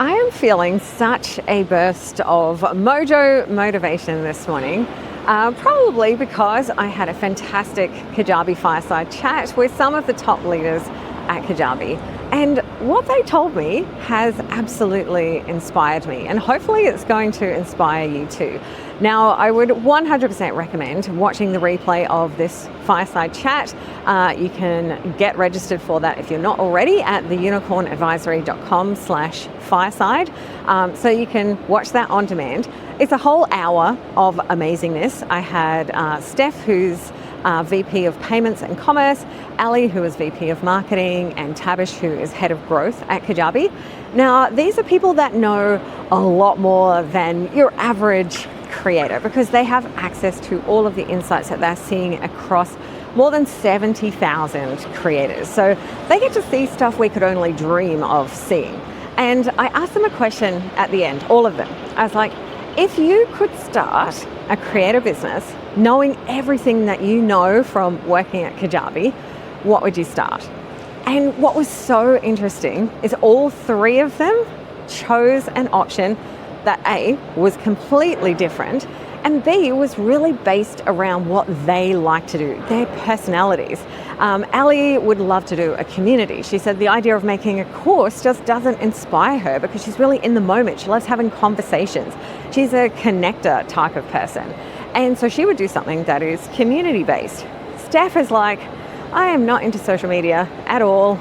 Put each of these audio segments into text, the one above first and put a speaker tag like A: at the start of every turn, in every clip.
A: I am feeling such a burst of mojo motivation this morning, probably because I had a fantastic Kajabi Fireside Chat with some of the top leaders at Kajabi. And what they told me has absolutely inspired me, and hopefully it's going to inspire you too. Now, I would 100% recommend watching the replay of this Fireside Chat. You can get registered for that if you're not already at theunicornadvisory.com/fireside. So you can watch that on demand. It's a whole hour of amazingness. I had Steph, who's VP of Payments and Commerce, Allie, who is VP of Marketing, and Tabish, who is Head of Growth at Kajabi. Now, these are people that know a lot more than your average creator because they have access to all of the insights that they're seeing across more than 70,000 creators. So they get to see stuff we could only dream of seeing. And I asked them a question at the end, all of them. I was like, if you could start a creator business knowing everything that you know from working at Kajabi, what would you start? And what was so interesting is all three of them chose an option that A, was completely different, and B, was really based around what they like to do, their personalities. Allie would love to do a community. She said the idea of making a course just doesn't inspire her because she's really in the moment. She loves having conversations. She's a connector type of person. And so she would do something that is community based. Steph is like, I am not into social media at all,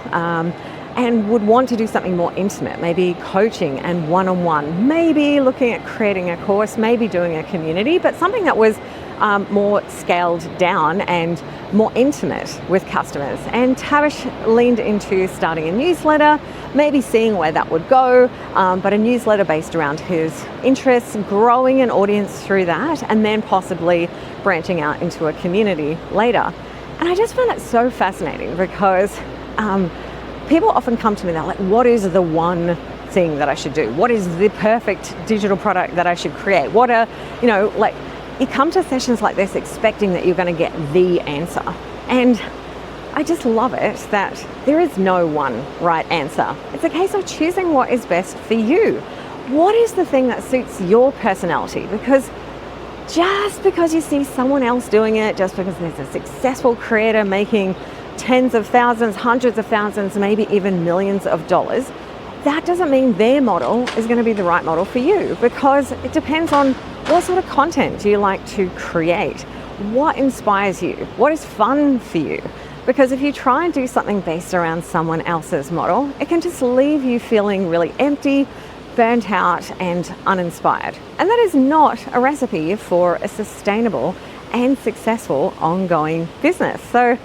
A: and would want to do something more intimate, maybe coaching and one-on-one, maybe looking at creating a course, maybe doing a community, but something that was more scaled down and more intimate with customers. And Tabish leaned into starting a newsletter, maybe seeing where that would go, but a newsletter based around his interests, growing an audience through that, and then possibly branching out into a community later. And I just found it so fascinating because people often come to me, they're like, what is the one thing that I should do? What is the perfect digital product that I should create? What are, like, you come to sessions like this expecting that you're going to get the answer. And I just love it that there is no one right answer. It's a case of choosing what is best for you. What is the thing that suits your personality? Because just because you see someone else doing it, just because there's a successful creator making tens of thousands, hundreds of thousands, maybe even millions of dollars, that doesn't mean their model is going to be the right model for you, because it depends on what sort of content do you like to create, what inspires you, what is fun for you. Because if you try and do something based around someone else's model, it can just leave you feeling really empty, burnt out and uninspired. And that is not a recipe for a sustainable and successful ongoing business. So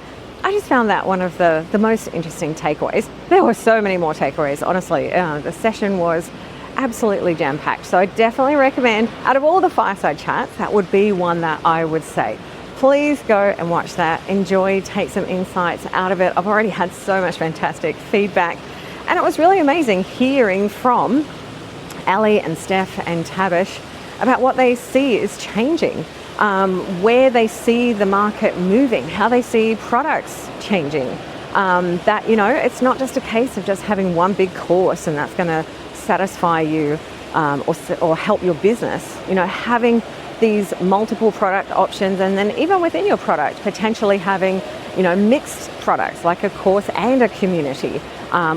A: I just found that one of the most interesting takeaways. There were so many more takeaways, honestly. The session was absolutely jam-packed. So I definitely recommend, out of all the fireside chats, that would be one that I would say, please go and watch that. Enjoy, take some insights out of it. I've already had so much fantastic feedback. And it was really amazing hearing from Allie and Steph and Tabish about what they see is changing. Where they see the market moving, how they see products changing. That, it's not just a case of just having one big course and that's going to satisfy you or help your business. Having these multiple product options, and then even within your product, potentially having, mixed products like a course and a community,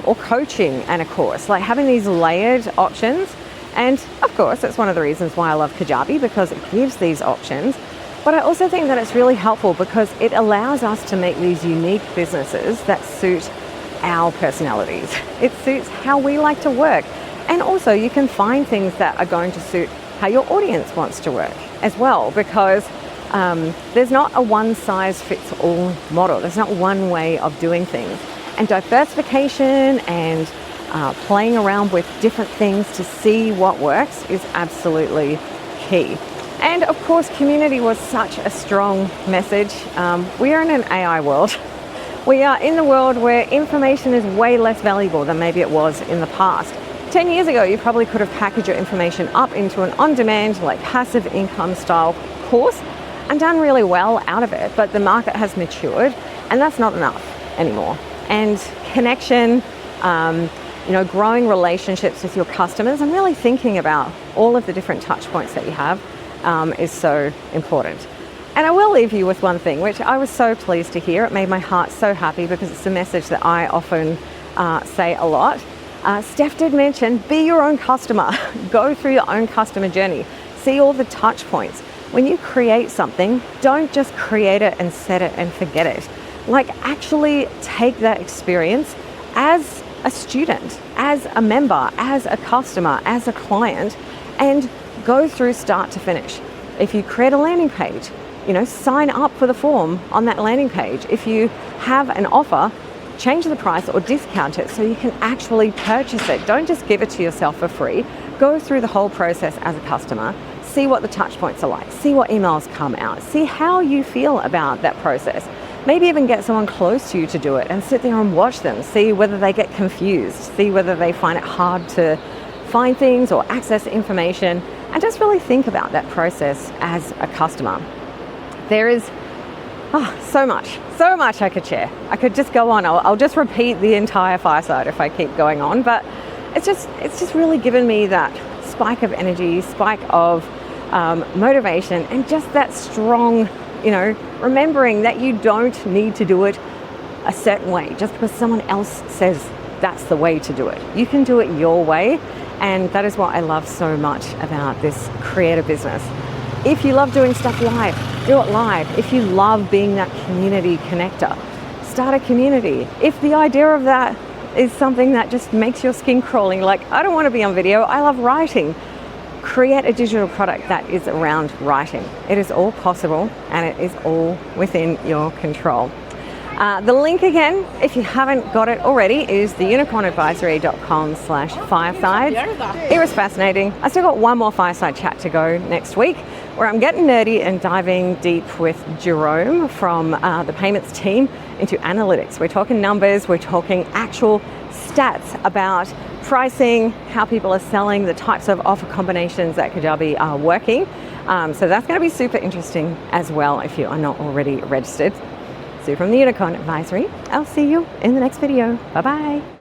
A: or coaching and a course, like having these layered options. And of course, it's one of the reasons why I love Kajabi, because it gives these options. But I also think that it's really helpful because it allows us to make these unique businesses that suit our personalities. It suits how we like to work. And also you can find things that are going to suit how your audience wants to work as well, because there's not a one-size-fits-all model. There's not one way of doing things. And diversification and playing around with different things to see what works is absolutely key. And of course, community was such a strong message. We are in an AI world. We are in the world where information is way less valuable than maybe it was in the past. 10 years ago, you probably could have packaged your information up into an on-demand, like passive income style course and done really well out of it. But the market has matured and that's not enough anymore. And connection, growing relationships with your customers and really thinking about all of the different touch points that you have is so important. And I will leave you with one thing, which I was so pleased to hear. It made my heart so happy because it's a message that I often say a lot. Steph did mention, be your own customer. Go through your own customer journey. See all the touch points. When you create something, don't just create it and set it and forget it. Like, actually take that experience as a student, as a member, as a customer, as a client, and go through start to finish. If you create a landing page, sign up for the form on that landing page. If you have an offer, change the price or discount it so you can actually purchase it. Don't just give it to yourself for free. Go through the whole process as a customer. See what the touch points are like. See what emails come out. See how you feel about that process. Maybe even get someone close to you to do it and sit there and watch them. See whether they get confused. See whether they find it hard to find things or access information. And just really think about that process as a customer. There is so much I could share. I could just go on. I'll just repeat the entire fireside if I keep going on. But it's just really given me that spike of energy, spike of motivation, and just that strong, remembering that you don't need to do it a certain way just because someone else says that's the way to do it. You can do it your way, and that is what I love so much about this creative business. If you love doing stuff live, do it live. If you love being that community connector, start a community. If the idea of that is something that just makes your skin crawling, like, I don't want to be on video, I love writing, create a digital product that is around writing. It is all possible and it is all within your control. The link again, if you haven't got it already, is theunicornadvisory.com/fireside. It was fascinating. I still got one more fireside chat to go next week where I'm getting nerdy and diving deep with Jerome from the payments team into analytics. We're talking numbers, we're talking actual stats about pricing, how people are selling, the types of offer combinations that Kajabi are working. So that's going to be super interesting as well if you are not already registered. So from the Unicorn Advisory, I'll see you in the next video. Bye-bye.